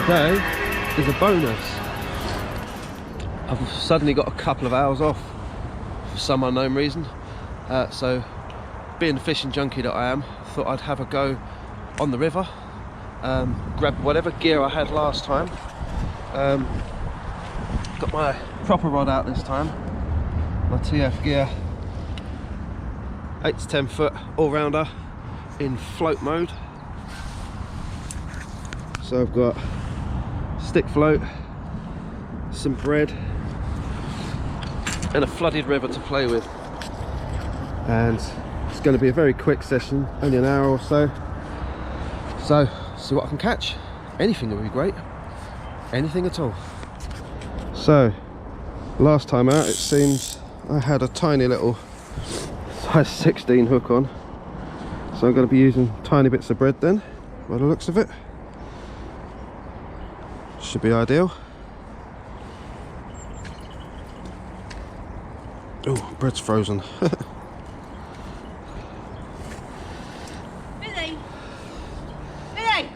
today is a bonus. I've suddenly got a couple of hours off for some unknown reason. So being the fishing junkie that I am, thought I'd have a go on the river. Grab whatever gear I had last time. Got my proper rod out this time. My TF gear. 8 to 10 foot all-rounder in float mode. So I've got stick float, some bread and a flooded river to play with, and it's going to be a very quick session, only an hour or so. So see what I can catch. Anything would be great, anything at all. So last time out it seems I had a tiny little size 16 hook on, so I'm going to be using tiny bits of bread then, by the looks of it. Should be ideal. Oh, bread's frozen. Billy! Billy!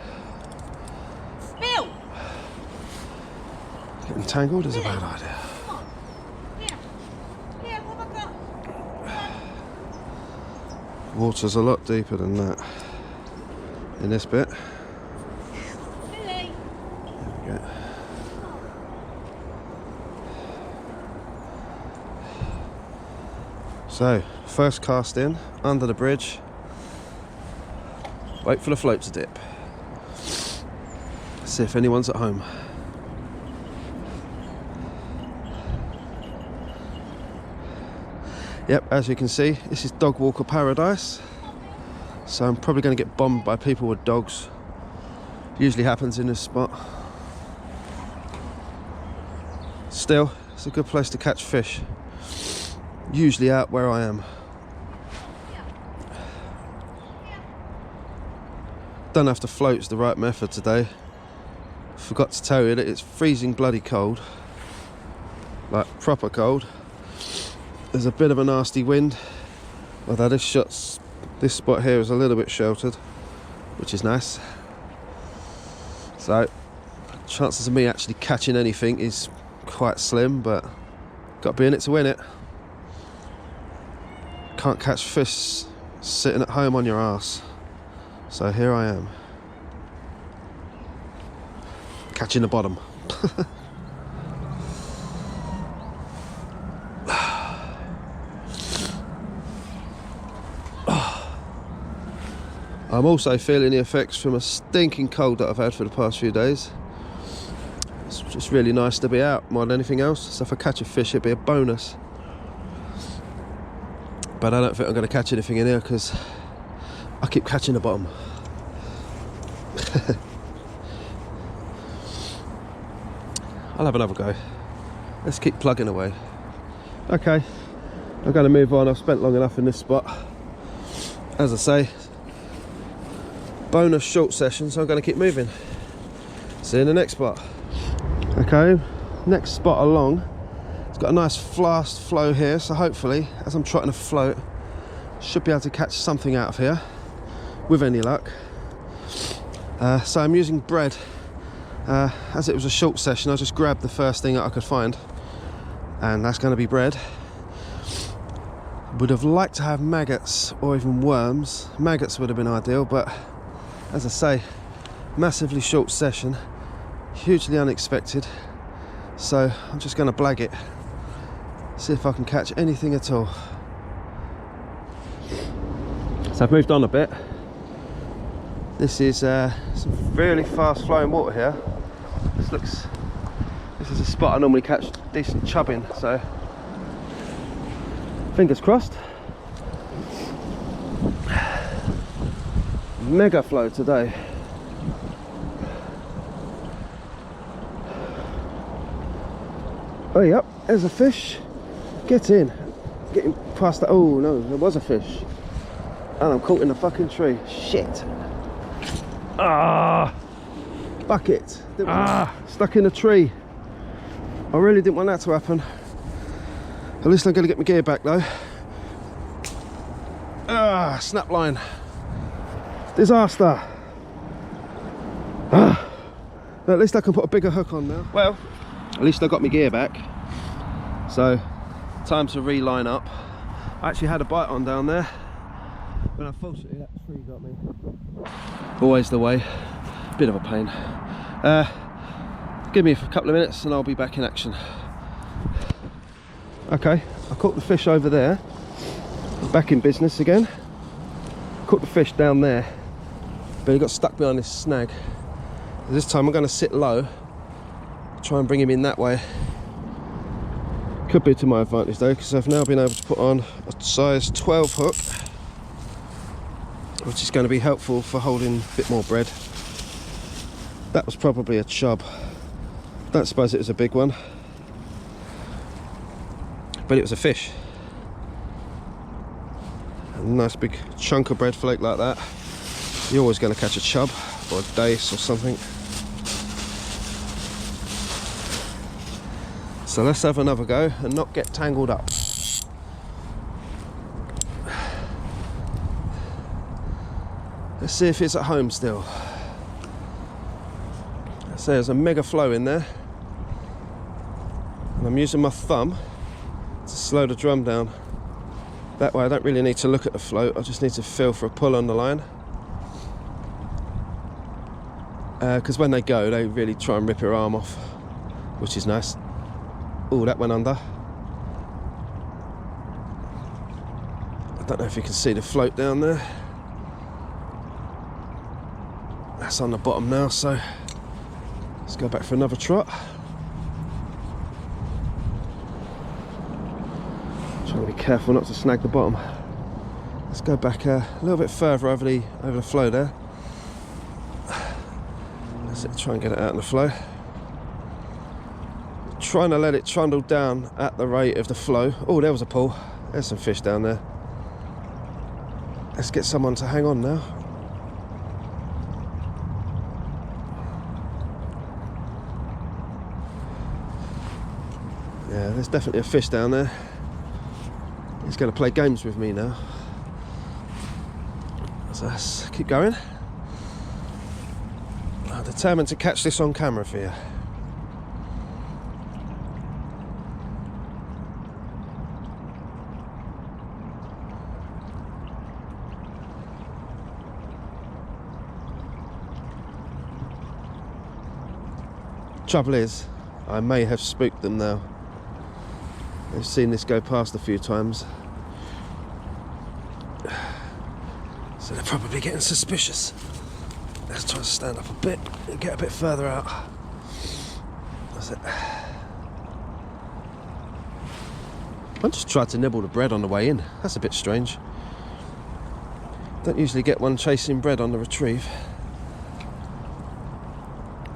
Bill! Getting tangled is a bad idea. Come on. Here. Here, what have I got? Water's a lot deeper than that in this bit. Billy! There we go. So, first cast in, under the bridge. Wait for the float to dip. See if anyone's at home. Yep, as you can see, this is dog walker paradise. So I'm probably going to get bombed by people with dogs. Usually happens in this spot. Still, it's a good place to catch fish. Usually out where I am. Don't have to float, it's the right method today. Forgot to tell you that it's freezing bloody cold. Like proper cold. There's a bit of a nasty wind. Although this spot here is a little bit sheltered, which is nice. So chances of me actually catching anything is quite slim, but got to be in it to win it. Can't catch fish sitting at home on your ass. So here I am, catching the bottom. I'm also feeling the effects from a stinking cold that I've had for the past few days. It's just really nice to be out more than anything else. So if I catch a fish, it'd be a bonus. But I don't think I'm going to catch anything in here because I keep catching the bottom. I'll have another go. Let's keep plugging away. Okay, I'm going to move on. I've spent long enough in this spot. As I say, bonus short session, so I'm going to keep moving. See you in the next spot. Okay, next spot along. It's got a nice fast flow here, so hopefully, as I'm trotting a float, should be able to catch something out of here, with any luck. So I'm using bread. As it was a short session, I just grabbed the first thing that I could find, and that's going to be bread. Would have liked to have maggots or even worms. Maggots would have been ideal, but as I say, massively short session, hugely unexpected, so I'm just going to blag it, see if I can catch anything at all. So I've moved on a bit. This is some really fast flowing water here. This is a spot I normally catch decent chub in, so fingers crossed. Mega flow today. Oh yep, there's a fish. Get in. Getting past that. Oh no, there was a fish. And I'm caught in the fucking tree. Shit. Ah! Bucket. Stuck in a tree. I really didn't want that to happen. At least I'm going to get my gear back though. Snap line. Disaster. But at least I can put a bigger hook on now. Well, at least I got my gear back. So, time to reline up. I actually had a bite on down there, but unfortunately that tree got me. Always the way. Bit of a pain. Give me a couple of minutes and I'll be back in action. Okay, I caught the fish over there. Back in business again. Caught the fish down there, but he got stuck behind this snag. This time I'm going to sit low, try and bring him in that way. Could be to my advantage though, because I've now been able to put on a size 12 hook, which is going to be helpful for holding a bit more bread. That was probably a chub. Don't suppose it was a big one, but it was a fish. A nice big chunk of bread flake like that, you're always going to catch a chub or a dace or something. So let's have another go and not get tangled up. Let's see if it's at home still. So there's a mega flow in there, and I'm using my thumb to slow the drum down. That way I don't really need to look at the float, I just need to feel for a pull on the line. Because when they go, they really try and rip your arm off, which is nice. Oh, that went under. I don't know if you can see the float down there. That's on the bottom now, so let's go back for another trot. Trying to be careful not to snag the bottom. Let's go back a little bit further over the flow there. Let's try and get it out in the flow. Trying to let it trundle down at the rate of the flow. Oh, there was a pull. There's some fish down there. Let's get someone to hang on now. Yeah, there's definitely a fish down there. He's going to play games with me now. So let's keep going. I'm determined to catch this on camera for you. Trouble is, I may have spooked them now. They've seen this go past a few times, so they're probably getting suspicious. Let's try to stand up a bit and get a bit further out. That's it. I just tried to nibble the bread on the way in. That's a bit strange. Don't usually get one chasing bread on the retrieve.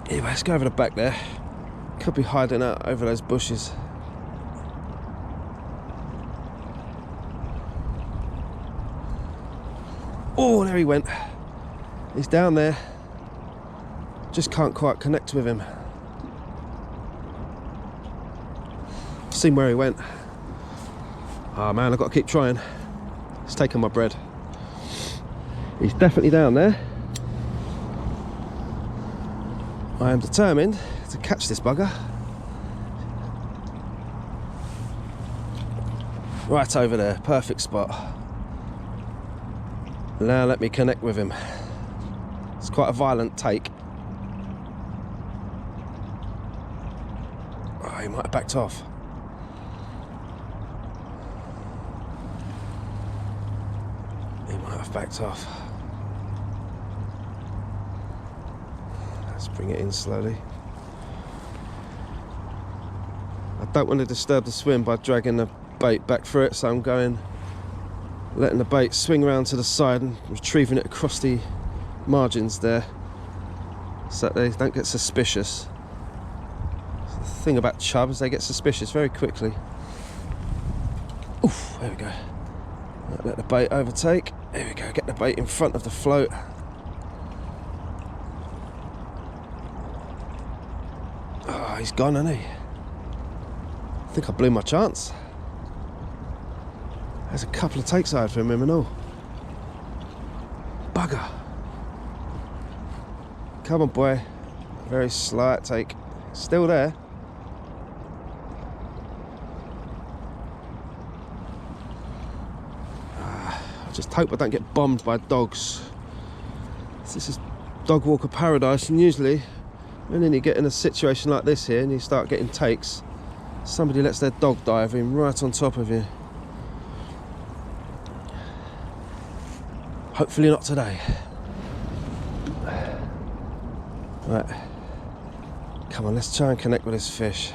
Anyway, let's go over the back there. Could be hiding out over those bushes. Oh, there he went. He's down there. Just can't quite connect with him. Seen where he went. Oh man, I've got to keep trying. He's taking my bread. He's definitely down there. I am determined to catch this bugger. Right over there, perfect spot. Now let me connect with him. It's quite a violent take. Oh, he might have backed off. He might have backed off. Let's bring it in slowly. I don't want to disturb the swim by dragging the bait back through it, so I'm letting the bait swing around to the side and retrieving it across the margins there, so that they don't get suspicious. So the thing about chubs, they get suspicious very quickly. Oof, there we go. Let the bait overtake. There we go, get the bait in front of the float. Oh, he's gone, hasn't he? I think I blew my chance. There's a couple of takes I had from him and all. Bugger. Come on, boy. Very slight take. Still there. I just hope I don't get bombed by dogs. This is dog walker paradise, and usually when you get in a situation like this here and you start getting takes, somebody lets their dog dive in right on top of you. Hopefully not today. Right, come on, let's try and connect with this fish.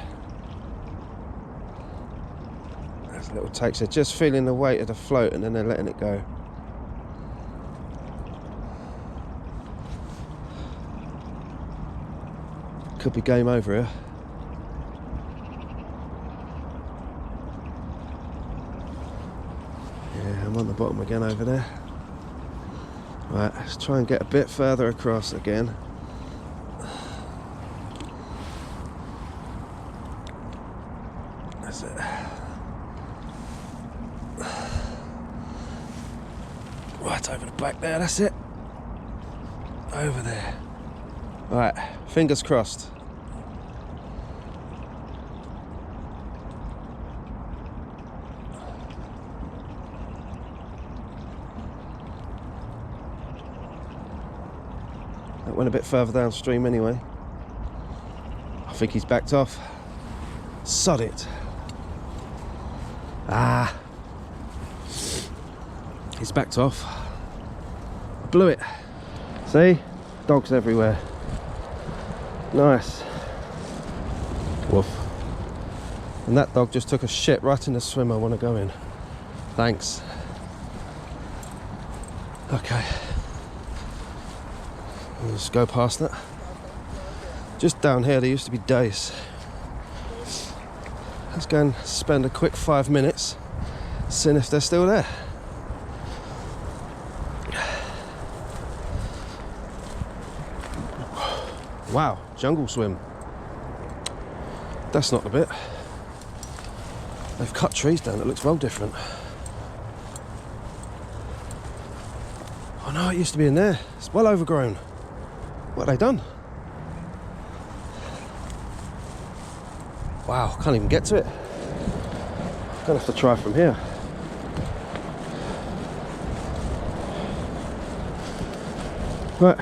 There's little takes, they're just feeling the weight of the float and then they're letting it go. Could be game over here. Yeah, I'm on the bottom again over there. Right, let's try and get a bit further across again. That's it. Right over the back there, that's it. Over there. Right, fingers crossed. That went a bit further downstream anyway. I think he's backed off. Sod it. Ah. He's backed off. I blew it. See? Dogs everywhere. Nice. Woof. And that dog just took a shit right in the swim I want to go in. Thanks. Okay. We'll just go past that. Just down here there used to be dace. Let's go and spend a quick 5 minutes seeing if they're still there. Wow, jungle swim. That's not the bit. They've cut trees down, it looks well different. Oh no, it used to be in there. It's well overgrown. What have they done? Wow, can't even get to it. Gonna have to try from here. Right.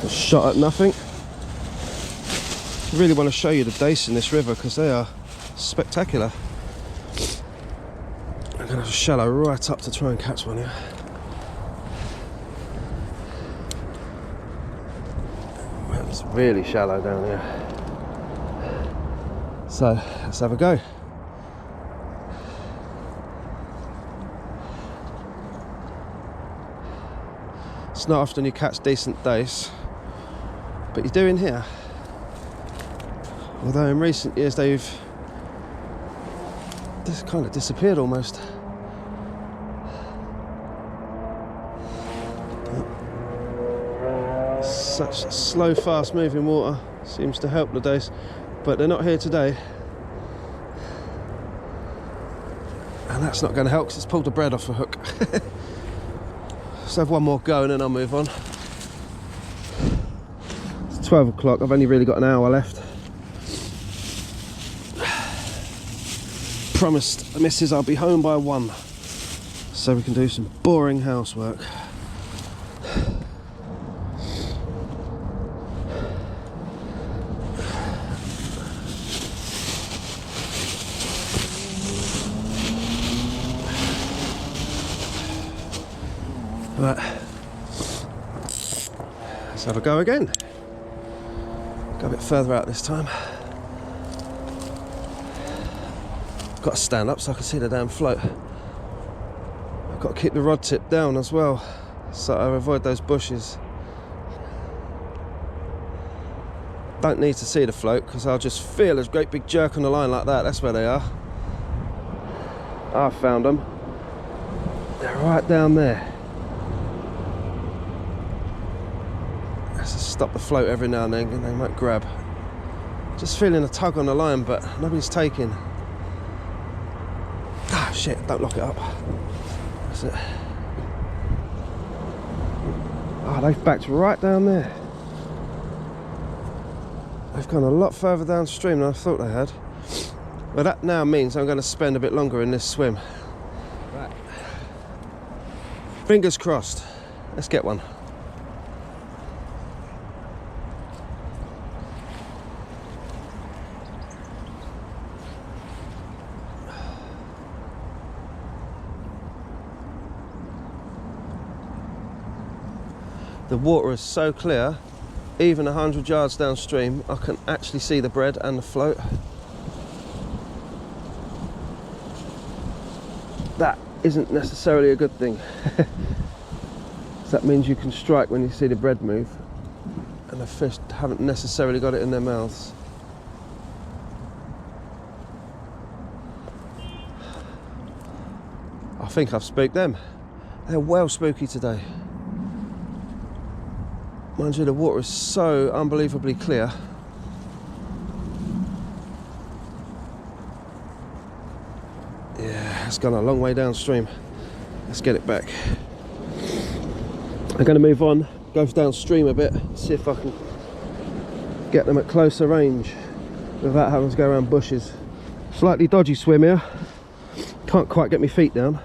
Shot at nothing. I really want to show you the dace in this river because they are spectacular. I'm going to have to shallow right up to try and catch one here. Well, it's really shallow down here. So let's have a go. It's not often you catch decent dace, but you do in here. Although in recent years they've just kind of disappeared almost. Such slow, fast moving water seems to help the dace, but they're not here today. And that's not going to help because it's pulled the bread off the hook. Let's have one more go and then I'll move on. It's 12 o'clock, I've only really got an hour left. Promised the missus I'll be home by 1, so we can do some boring housework. Right, let's have a go again. Go a bit further out this time. Got to stand up so I can see the damn float. I've got to keep the rod tip down as well so I avoid those bushes. Don't need to see the float because I'll just feel a great big jerk on the line like that. That's where they are. I found them. They're right down there. Let's just stop the float every now and then and they might grab. Just feeling a tug on the line but nobody's taking. Ah, shit, don't lock it up. That's it. Ah, they've backed right down there. They've gone a lot further downstream than I thought they had. But that now means I'm going to spend a bit longer in this swim. Right. Fingers crossed. Let's get one. The water is so clear, even 100 yards downstream, I can actually see the bread and the float. That isn't necessarily a good thing. So that means you can strike when you see the bread move, and the fish haven't necessarily got it in their mouths. I think I've spooked them. They're well spooky today. Mind you, the water is so unbelievably clear. Yeah, it's gone a long way downstream. Let's get it back. I'm going to move on, go downstream a bit, see if I can get them at closer range without having to go around bushes. Slightly dodgy swim here. Can't quite get my feet down,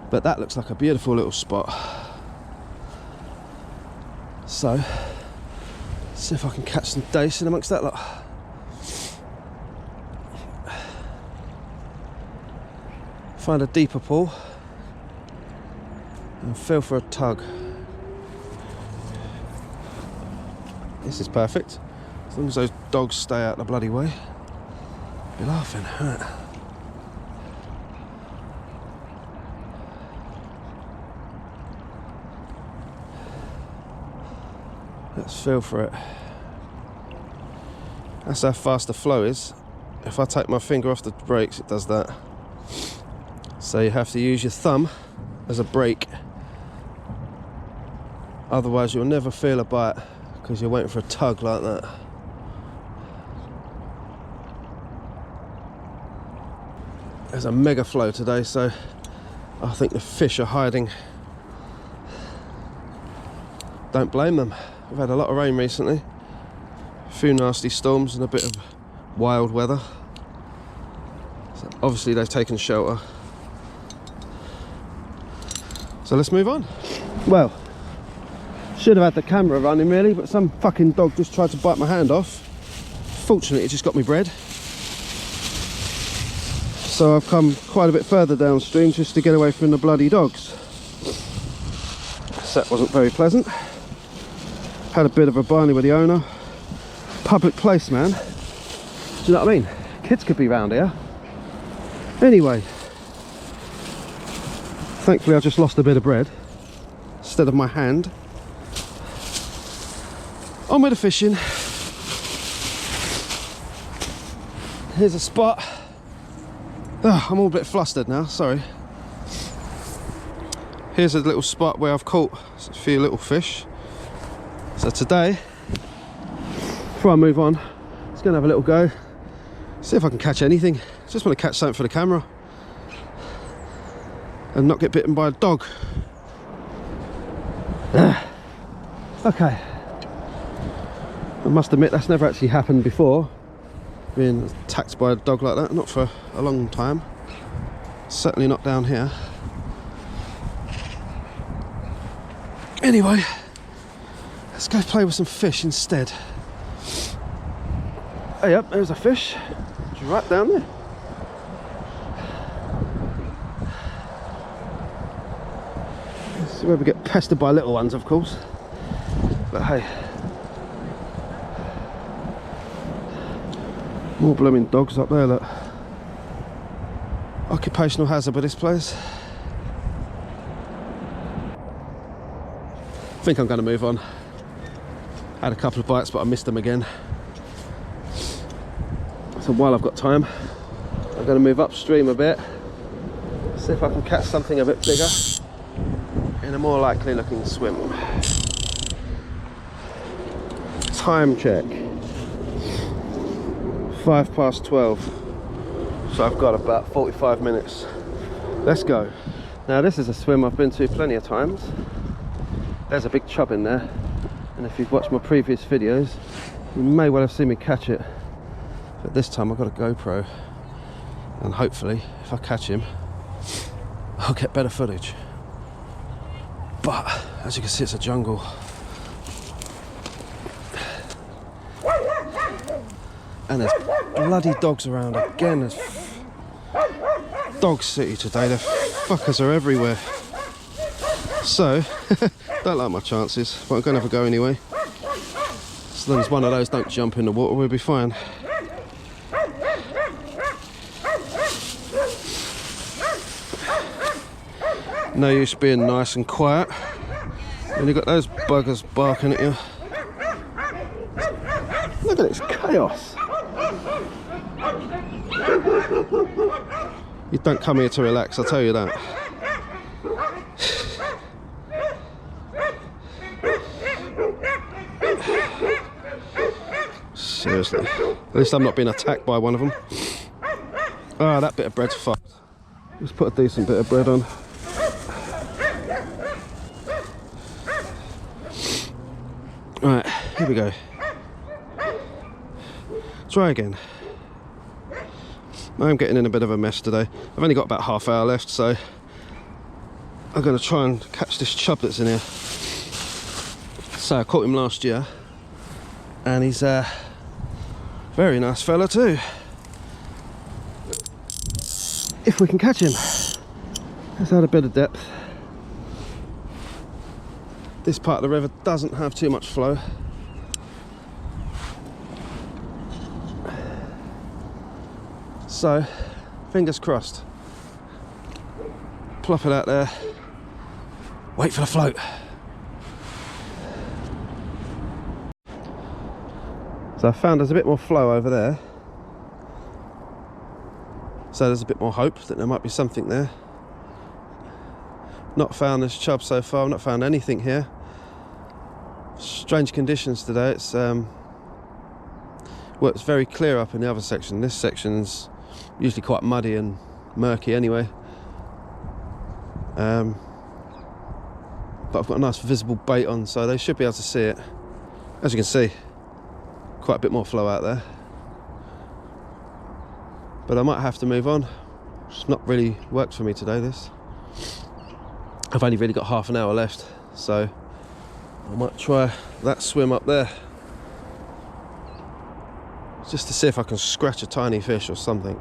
but that looks like a beautiful little spot. So, see if I can catch some dace in amongst that lot. Find a deeper pool and feel for a tug. This is perfect, as long as those dogs stay out the bloody way. Be laughing, huh? Let's feel for it. That's how fast the flow is. If I take my finger off the brakes, it does that. So you have to use your thumb as a brake. Otherwise you'll never feel a bite, because you're waiting for a tug like that. There's a mega flow today, so I think the fish are hiding. Don't blame them. We've had a lot of rain recently, a few nasty storms and a bit of wild weather. So obviously they've taken shelter. So let's move on. Well, should have had the camera running really, but some fucking dog just tried to bite my hand off. Fortunately, it just got me bread. So I've come quite a bit further downstream just to get away from the bloody dogs. So that wasn't very pleasant. Had a bit of a barney with the owner. Public place, man. Do you know what I mean? Kids could be round here. Anyway, thankfully I just lost a bit of bread instead of my hand. On with the fishing. Here's a spot. Oh, I'm all a bit flustered now, sorry. Here's a little spot where I've caught a few little fish. So today, before I move on, just going to have a little go, see if I can catch anything. Just want to catch something for the camera and not get bitten by a dog. Okay, I must admit that's never actually happened before, being attacked by a dog like that, not for a long time, certainly not down here. Anyway, let's go play with some fish instead. Oh, yep, there's a fish. It's right down there. This is where we get pestered by little ones, of course. But hey, more blooming dogs up there, look. Occupational hazard with this place. I think I'm going to move on. Had a couple of bites, but I missed them again. So while I've got time, I'm going to move upstream a bit, see if I can catch something a bit bigger in a more likely looking swim. Time check. 12:05. So I've got about 45 minutes. Let's go. Now this is a swim I've been to plenty of times. There's a big chub in there, and if you've watched my previous videos, You may well have seen me catch it, but this time I've got a GoPro, and hopefully if I catch him I'll get better footage. But as you can see, it's a jungle. And there's bloody dogs around again. There's dog city today. The fuckers are everywhere. So, don't like my chances, but I'm going to have a go anyway. As long as one of those don't jump in the water, we'll be fine. No use being nice and quiet when you've got those buggers barking at you. Look at this chaos. You don't come here to relax, I'll tell you that. Seriously. At least I'm not being attacked by one of them. Ah, that bit of bread's fucked. Let's put a decent bit of bread on. Right, here we go. Try again. I'm getting in a bit of a mess today. I've only got about half hour left, so I'm going to try and catch this chub that's in here. So I caught him last year, and he's a very nice fella too. If we can catch him. Let's add a bit of depth. This part of the river doesn't have too much flow. So, fingers crossed. Plop it out there. Wait for the float. So I found there's a bit more flow over there. So there's a bit more hope that there might be something there. Not found this chub so far, I've not found anything here. Strange conditions today. It's well, it's very clear up in the other section. This section's usually quite muddy and murky anyway. But I've got a nice visible bait on, so they should be able to see it. As you can see, quite a bit more flow out there. But I might have to move on. It's not really worked for me today, this. I've only really got half an hour left, so I might try that swim up there. Just to see if I can scratch a tiny fish or something.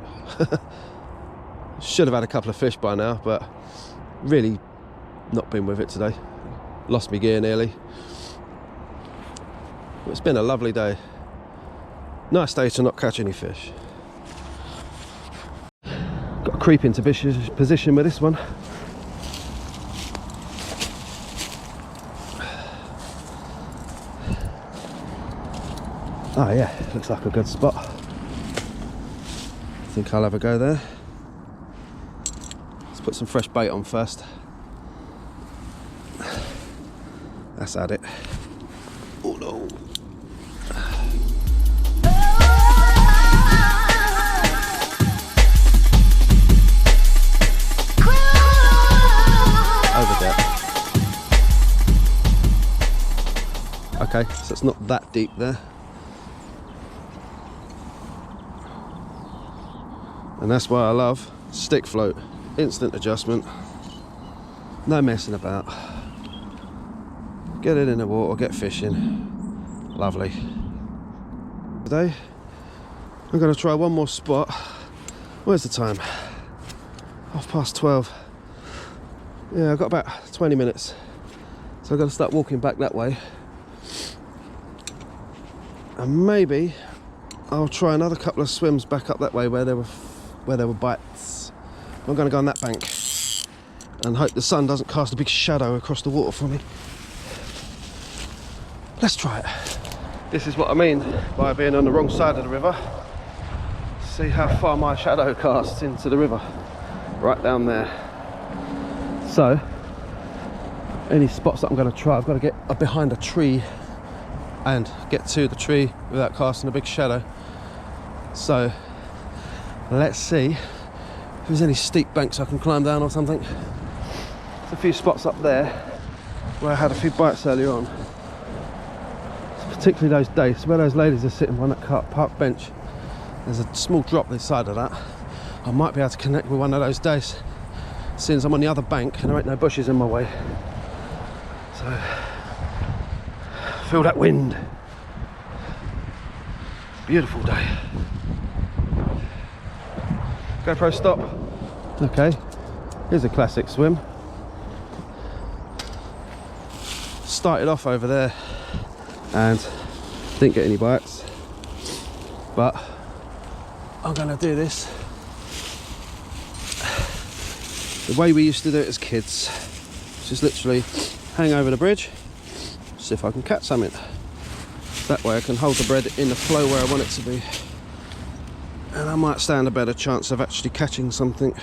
Should have had a couple of fish by now, but really not been with it today. Lost my gear nearly. But it's been a lovely day. Nice day to not catch any fish. Got to creep into position with this one. Oh yeah, looks like a good spot. I think I'll have a go there. Let's put some fresh bait on first. That's at it. Oh no. Over there. Okay, so it's not that deep there. And that's why I love stick float. Instant adjustment. No messing about. Get it in the water, get fishing. Lovely. Today, I'm going to try one more spot. Where's the time? 12:30. Yeah, I've got about 20 minutes. So I've got to start walking back that way. And maybe I'll try another couple of swims back up that way where there were bites. I'm going to go on that bank and hope the sun doesn't cast a big shadow across the water for me. Let's try it. This is what I mean by being on the wrong side of the river. See how far my shadow casts into the river. Right down there. So, any spots that I'm going to try, I've got to get up behind a tree and get to the tree without casting a big shadow. So, let's see if there's any steep banks I can climb down or something. There's a few spots up there where I had a few bites earlier on. There's particularly those days where those ladies are sitting on that car park bench. There's a small drop this side of that. I might be able to connect with one of those days, since I'm on the other bank and there ain't no bushes in my way. So, feel that wind. Beautiful day. GoPro stop. Okay, here's a classic swim. Started off over there and didn't get any bites, but I'm gonna do this the way we used to do it as kids. Just literally hang over the bridge, see if I can catch something. That way I can hold the bread in the flow where I want it to be, and I might stand a better chance of actually catching something.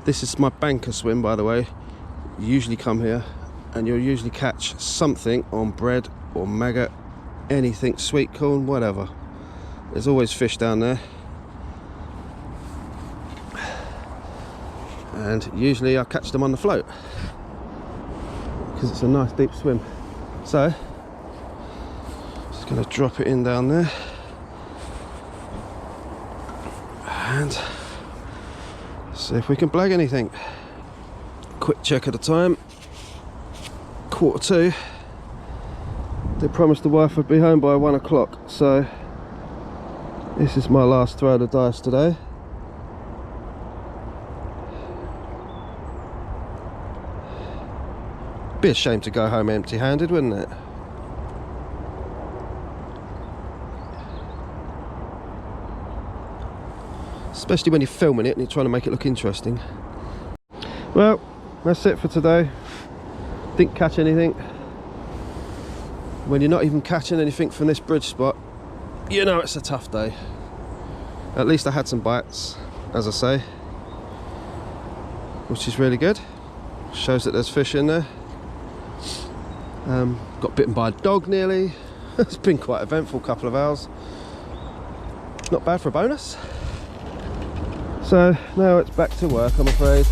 This is my banker swim, by the way. You usually come here and you'll usually catch something on bread or maggot, anything, sweet corn, whatever. There's always fish down there, and usually I catch them on the float because it's a nice deep swim. So just going to drop it in down there and see if we can blag anything. Quick check of the time, 1:45. They promised the wife would be home by 1 o'clock, so this is my last throw of the dice today. Be a shame to go home empty-handed, wouldn't it? Especially when you're filming it and you're trying to make it look interesting. Well, that's it for today. Didn't catch anything. When you're not even catching anything from this bridge spot, you know it's a tough day. At least I had some bites, as I say, which is really good. Shows that there's fish in there. Got bitten by a dog nearly. It's been quite an eventful couple of hours. Not bad for a bonus. So now it's back to work, I'm afraid.